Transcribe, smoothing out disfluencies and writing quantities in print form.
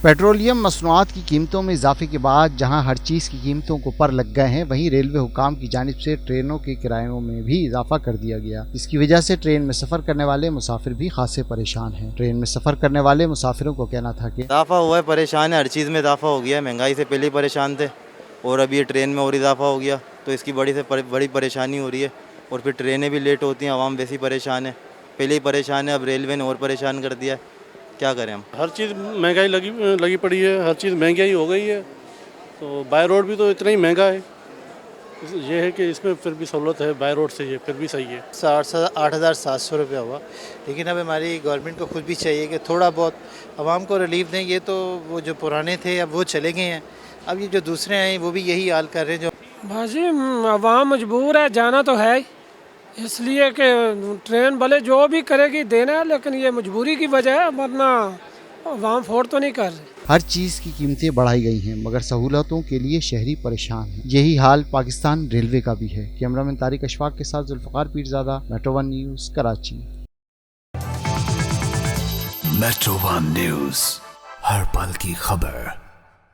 Petroleum मसनूआत की कीमतों में इजाफे के बाद जहां हर चीज़ की कीमतों को पर लग गए हैं, वहीं रेलवे हुकाम की जानिब से ट्रेनों के किरायों में भी इजाफा कर दिया गया। इसकी वजह से ट्रेन में सफ़र करने वाले मुसाफिर भी खासे परेशान हैं। ट्रेन में सफ़र करने वाले मुसाफिरों को कहना था कि इजाफा हुआ है, परेशान है, हर चीज़ में इजाफा हो गया है। महंगाई से पहले ही परेशान थे और अभी ये ट्रेन में और इजाफा हो गया तो इसकी बड़ी परेशानी हो रही है। और फिर ट्रेनें भी लेट होती हैं, आवाम वैसे ही परेशान है, पहले ही परेशान है, अब रेलवे ने और परेशान कर दिया है। क्या करें हम? हर चीज़ महंगाई लगी पड़ी है, हर चीज़ महंगाई हो गई है। तो बाय रोड भी तो इतना ही महंगा है। ये है कि इसमें फिर भी सहूलत है, बाय रोड से ये फिर भी सही है। 8,700 रुपया हुआ, लेकिन अब हमारी गवर्नमेंट को खुद भी चाहिए कि थोड़ा बहुत आवाम को रिलीफ दें। ये तो वो जो पुराने थे अब वो चले गए हैं, अब ये जो दूसरे हैं वो भी यही हाल कर रहे हैं। जो भाजी आवाम मजबूर है, जाना तो है ही, इसलिए कि ट्रेन भले जो भी करेगी देना है, लेकिन ये मजबूरी की वजह है, वरना आवाम फोड़ तो नहीं कर रही। हर चीज़ की कीमतें बढ़ाई गई हैं, मगर सहूलतों के लिए शहरी परेशान हैं। यही हाल पाकिस्तान रेलवे का भी है। कैमरामैन तारिक अशफाक के साथ Zulfiqar Pirzada, metro one news, Karachi. Metro one news, हर पल की खबर।